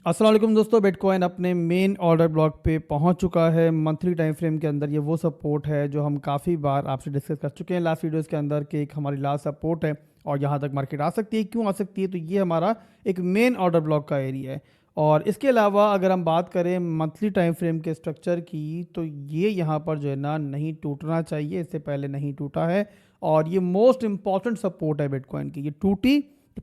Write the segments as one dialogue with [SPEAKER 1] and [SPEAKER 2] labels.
[SPEAKER 1] अस्सलाम वालेकुम दोस्तों, बिटकॉइन अपने मेन ऑर्डर ब्लॉक पे पहुंच चुका है। मंथली टाइम फ्रेम के अंदर ये वो सपोर्ट है जो हम काफ़ी बार आपसे डिस्कस कर चुके हैं लास्ट वीडियोस के अंदर कि एक हमारी लास्ट सपोर्ट है और यहाँ तक मार्केट आ सकती है। क्यों आ सकती है? तो ये हमारा एक मेन ऑर्डर ब्लॉक का एरिया है। और इसके अलावा अगर हम बात करें मंथली टाइम फ्रेम के स्ट्रक्चर की, तो ये यहाँ पर जो है ना नहीं टूटना चाहिए। इससे पहले नहीं टूटा है और ये मोस्ट इंपॉर्टेंट सपोर्ट है बिटकॉइन की। ये टूटी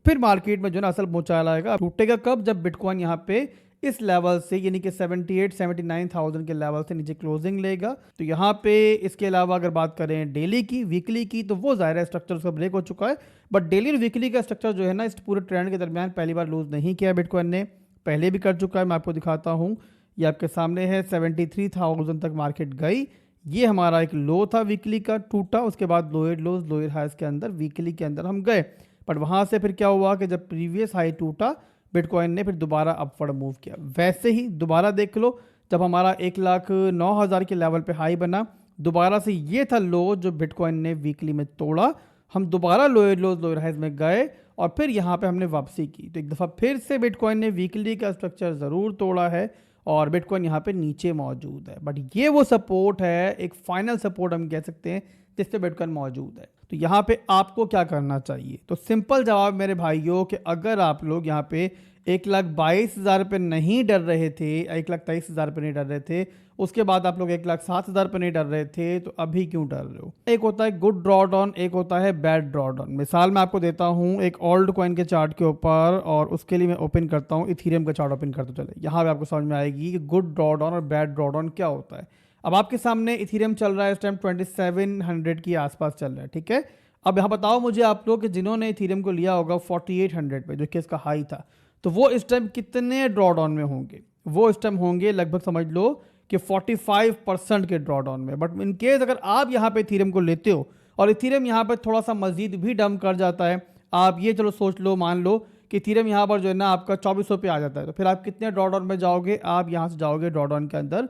[SPEAKER 1] फिर मार्केट में जो है ना असल मुचाल आएगा। टूटेगा कब? जब बिटकॉइन यहाँ पे इस लेवल से यानी कि 78-79,000 के लेवल से नीचे क्लोजिंग लेगा। तो यहाँ पे इसके अलावा अगर बात करें डेली की, वीकली की, तो वो ज़ाहिर है स्ट्रक्चर उसका ब्रेक हो चुका है। बट डेली और वीकली का स्ट्रक्चर जो है ना इस पूरे ट्रेंड के दरमियान पहली बार लूज नहीं किया बिटकॉइन ने, पहले भी कर चुका है। मैं आपको दिखाता हूँ, ये आपके सामने है। 73,000 तक मार्केट गई। ये हमारा एक लो था वीकली का, टूटा। उसके बाद लोअर लोज लोअर हाइज के अंदर वीकली के अंदर हम गए। बट वहाँ से फिर क्या हुआ कि जब प्रीवियस हाई टूटा, बिटकॉइन ने फिर दोबारा अपवर्ड मूव किया। वैसे ही दोबारा देख लो, जब हमारा 1,09,000 के लेवल पे हाई बना, दोबारा से ये था लो जो बिटकॉइन ने वीकली में तोड़ा। हम दोबारा लोअर लोज लोअर हाइज में गए और फिर यहाँ पे हमने वापसी की। तो एक दफ़ा फिर से बिटकॉइन ने वीकली का स्ट्रक्चर ज़रूर तोड़ा है और बिटकॉइन यहाँ पे नीचे मौजूद है। बट ये वो सपोर्ट है, एक फाइनल सपोर्ट हम कह सकते हैं जिस पे बिटकॉइन मौजूद है। तो यहाँ पे आपको क्या करना चाहिए? तो सिंपल जवाब मेरे भाइयों कि अगर आप लोग यहाँ पे 1,22,000 पे नहीं डर रहे थे, 1,23,000 पे नहीं डर रहे थे, उसके बाद आप लोग 1,07,000 पे नहीं डर रहे थे, तो अभी क्यों डर रहे हो? एक होता है गुड ड्रॉ डाउन, एक होता है बैड ड्रॉ डाउन। मिसाल मैं आपको देता हूँ एक ओल्ड कॉइन के चार्ट के ऊपर, और उसके लिए मैं ओपन करता हूँ इथीरियम का चार्ट ओपन करता चले। यहाँ पे आपको समझ में आएगी कि गुड ड्रॉ डाउन और बैड ड्रॉ डाउन क्या होता है। अब आपके सामने इथीरियम चल रहा है इस टाइम 2700 के आसपास चल रहा है, ठीक है। अब यहाँ बताओ मुझे आप लोग कि जिन्होंने इथीरियम को लिया होगा 4800 पे, जो कि इसका हाई था, तो वो इस टाइम कितने ड्रॉ डाउन में होंगे? वो इस टाइम होंगे लगभग समझ लो कि 45% के ड्रॉ डाउन में। बट इन केस अगर आप यहाँ पे इथीरियम को लेते हो और इथीरियम यहाँ पर थोड़ा सा मजीद भी डंप कर जाता है, आप ये चलो सोच लो, मान लो कि इथीरियम यहाँ पर जो है ना आपका 2400 पे आ जाता है, तो फिर आप कितने ड्रॉ डाउन में जाओगे? आप यहाँ से जाओगे ड्रॉ डाउन के अंदर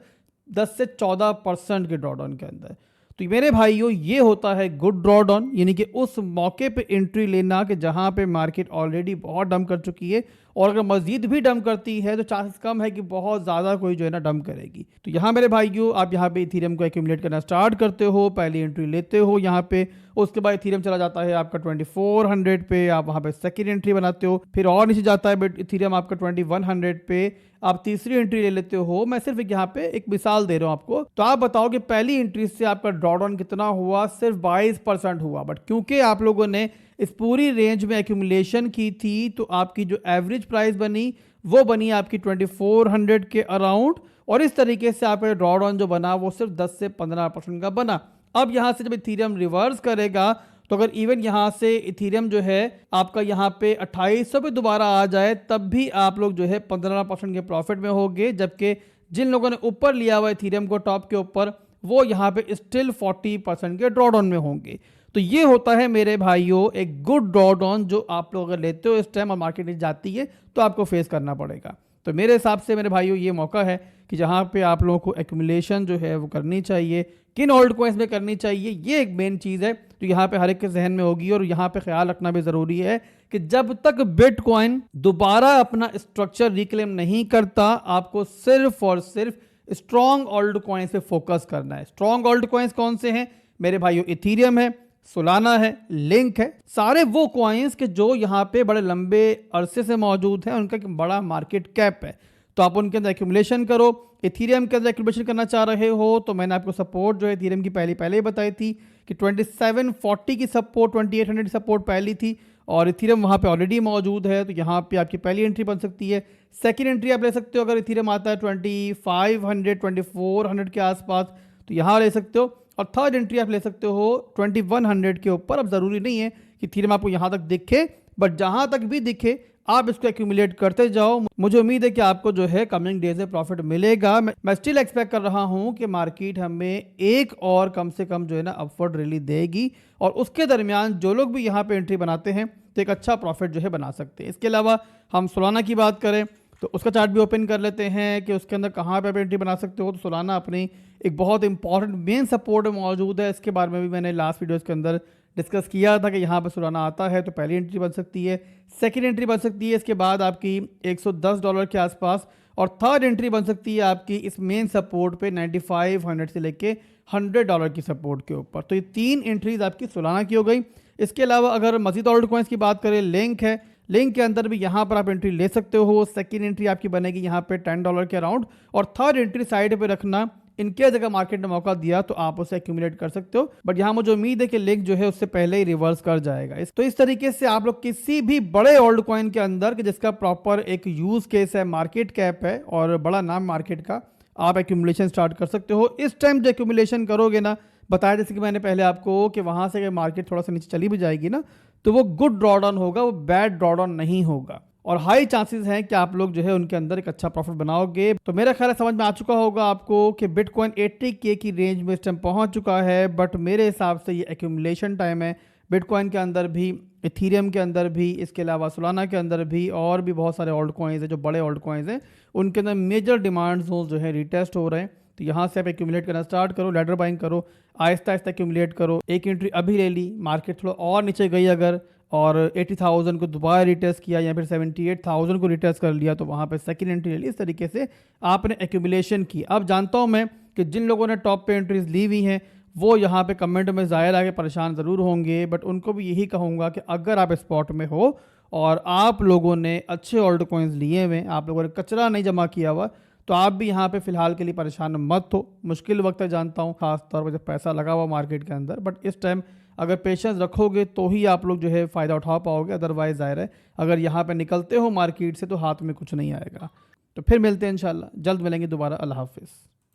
[SPEAKER 1] 10 से 14% के ड्रॉ डाउन के अंदर। तो मेरे भाइयों ये होता है गुड ड्रॉ डाउन, यानी कि उस मौके पे एंट्री लेना कि जहां पे मार्केट ऑलरेडी बहुत डंप कर चुकी है, और अगर मजीद भी डंप करती है तो चांसेस कम है कि बहुत ज़्यादा कोई जो है ना डंप करेगी। तो यहाँ मेरे भाइयों आप यहाँ पे इथीरियम को एक्यूमुलेट करना स्टार्ट करते हो, पहली एंट्री लेते हो यहाँ पे, उसके बाद इथीरियम चला जाता है आपका 2400 पे, आप वहाँ पे सेकेंड एंट्री बनाते हो। फिर और नीचे जाता है इथीरियम आपका 2100 पे, आप तीसरी एंट्री ले लेते हो। मैं सिर्फ यहाँ पे एक मिसाल दे रहा हूँ आपको। तो आप बताओ कि पहली एंट्री से आपका ड्रॉडाउन कितना हुआ? सिर्फ 22% हुआ। बट क्योंकि आप लोगों ने इस पूरी रेंज में एक्यूमुलेशन की थी, तो आपकी जो एवरेज प्राइस बनी वो बनी आपकी 2400 के अराउंड, और इस तरीके से आपका ड्रॉडाउन जो बना वो सिर्फ 10 से 15% का बना। अब यहाँ से जब इथीरियम रिवर्स करेगा, तो अगर इवन यहाँ से इथीरियम जो है आपका यहाँ पे 2800 पे दोबारा आ जाए, तब भी आप लोग जो है 15% के प्रॉफिट में होंगे। जबकि जिन लोगों ने ऊपर लिया हुआ इथीरियम को टॉप के ऊपर, वो यहाँ पे स्टिल 40% के ड्रॉडाउन में होंगे। तो ये होता है मेरे भाइयों एक गुड ड्रॉडाउन, जो आप लोग अगर लेते हो इस टाइम और मार्केट में जाती है तो आपको फेस करना पड़ेगा। तो मेरे हिसाब से मेरे भाइयों ये मौका है कि जहाँ पे आप लोगों को एक्यूमुलेशन जो है वो करनी चाहिए। किन ओल्ड कॉइन्स में करनी चाहिए, ये एक मेन चीज़ है जो यहाँ पे हर एक के जहन में होगी। और यहाँ पे ख्याल रखना भी ज़रूरी है कि जब तक बिटकॉइन दोबारा अपना स्ट्रक्चर रिक्लेम नहीं करता, आपको सिर्फ और सिर्फ स्ट्रॉन्ग ओल्ड कॉइन्स पे फोकस करना है। स्ट्रॉन्ग ओल्ड कॉइन्स कौन से हैं मेरे भाइयों? इथीरियम है, सोलाना है, लिंक है, सारे वो कॉइन्स के जो यहाँ पे बड़े लंबे अरसे से मौजूद हैं, उनका बड़ा मार्केट कैप है। तो आप उनके अंदर एक्यूमुलेशन करो। इथीरियम के अंदर एक्यूमुलेशन करना चाह रहे हो तो मैंने आपको सपोर्ट जो है इथीरियम की पहले ही बताई थी कि 2740 की सपोर्ट, 2800 की सपोर्ट पहली थी, और इथीरियम वहाँ पे ऑलरेडी मौजूद है। तो यहाँ पे आपकी पहली एंट्री बन सकती है। सेकेंड एंट्री आप ले सकते हो अगर इथीरियम आता है 2500 2400 के आसपास, तो यहाँ ले सकते हो। और थर्ड एंट्री आप ले सकते हो 2100 के ऊपर। अब ज़रूरी नहीं है कि इथीरियम आपको यहाँ तक दिखे, बट जहाँ तक भी दिखे आप इसको एक्यूमुलेट करते जाओ। मुझे उम्मीद है कि आपको जो है कमिंग डेज में प्रॉफिट मिलेगा। मैं स्टिल एक्सपेक्ट कर रहा हूँ कि मार्केट हमें एक और कम से कम जो है ना अपवर्ड रैली देगी, और उसके दरमियान जो लोग भी यहाँ पे एंट्री बनाते हैं तो एक अच्छा प्रॉफिट जो है बना सकते हैं। इसके अलावा हम सोलाना की बात करें तो उसका चार्ट भी ओपन कर लेते हैं कि उसके अंदर कहाँ पे आप एंट्री बना सकते हो। तो सोलाना अपनी एक बहुत इंपॉर्टेंट मेन सपोर्ट मौजूद है, इसके बारे में भी मैंने लास्ट वीडियोज़ के अंदर डिस्कस किया था कि यहाँ पे सोलाना आता है तो पहली एंट्री बन सकती है, सेकंड एंट्री बन सकती है इसके बाद आपकी $110 के आसपास, और थर्ड एंट्री बन सकती है आपकी इस मेन सपोर्ट पे 9500 से लेके $100 की सपोर्ट के ऊपर। तो ये 3 एंट्रीज आपकी सोलाना की हो गई। इसके अलावा अगर मजीद ऑल्ट कॉइन्स की बात करें, लिंक है, लिंक के अंदर भी यहाँ पर आप एंट्री ले सकते हो। सेकंड एंट्री आपकी बनेगी यहाँ पे $10 के अराउंड, और थर्ड एंट्री साइड पे रखना, इनके अगर मार्केट ने मौका दिया तो आप उसे एक्यूमुलेट कर सकते हो। बट यहाँ मुझे उम्मीद है कि लिंक जो है उससे पहले ही रिवर्स कर जाएगा। तो इस तरीके से आप लोग किसी भी बड़े ओल्ड कॉइन के अंदर कि जिसका प्रॉपर एक यूज केस है, मार्केट कैप है और बड़ा नाम मार्केट का, आप एक्यूमुलेशन स्टार्ट कर सकते हो। इस टाइम जो एक्यूमुलेशन करोगे ना, बताया जैसे कि मैंने पहले आपको कि वहाँ से अगर मार्केट थोड़ा सा नीचे चली भी जाएगी ना, तो वो गुड ड्रॉडाउन होगा, वो बैड ड्रॉडाउन नहीं होगा, और हाई चांसेस हैं कि आप लोग जो है उनके अंदर एक अच्छा प्रॉफिट बनाओगे। तो मेरा ख्याल है समझ में आ चुका होगा आपको कि बिटकॉइन 80K की रेंज में इस टाइम पहुंच चुका है, बट मेरे हिसाब से ये एक्यूमुलेशन टाइम है। बिटकॉइन के अंदर भी, इथीरियम के अंदर भी, इसके अलावा सोलाना के अंदर भी, और भी बहुत सारे ऑल्ट कॉइन्स हैं जो बड़े ऑल्ट कॉइन्स हैं, उनके अंदर मेजर डिमांड जोन जो है रिटेस्ट हो रहे हैं। तो यहाँ से आप एक्यूमुलेट करना स्टार्ट करो, लैडर बाइंग करो, आहिस्ता आहिस्ता एक्यूमुलेट करो। एक एंट्री अभी ले ली, मार्केट थोड़ा और नीचे गई अगर, और 80,000 को दोबारा रिटेस्ट किया या फिर 78,000 को रिटेस्ट कर लिया, तो वहाँ पे सेकंड एंट्री ले ली। इस तरीके से आपने एक्यूमुलेशन की। अब जानता हूँ मैं कि जिन लोगों ने टॉप पे एंट्रीज ली हुई हैं वो यहाँ पे कमेंट में ज़ाहिर आके परेशान ज़रूर होंगे, बट उनको भी यही कहूँगा कि अगर आप स्पॉट में हो और आप लोगों ने अच्छे ऑल्ट कॉइन्स लिए हुए, आप लोगों ने कचरा नहीं जमा किया हुआ, तो आप भी यहाँ पे फ़िलहाल के लिए परेशान मत हो। मुश्किल वक्त है जानता हूँ, खास तौर पर जब पैसा लगा हुआ मार्केट के अंदर, बट इस टाइम अगर पेशेंस रखोगे तो ही आप लोग जो है फ़ायदा उठा पाओगे। अदरवाइज ज़ाहिर है अगर यहाँ पे निकलते हो मार्केट से तो हाथ में कुछ नहीं आएगा। तो फिर मिलते हैं इंशाल्लाह, जल्द मिलेंगे दोबारा। अल्लाह हाफिज़।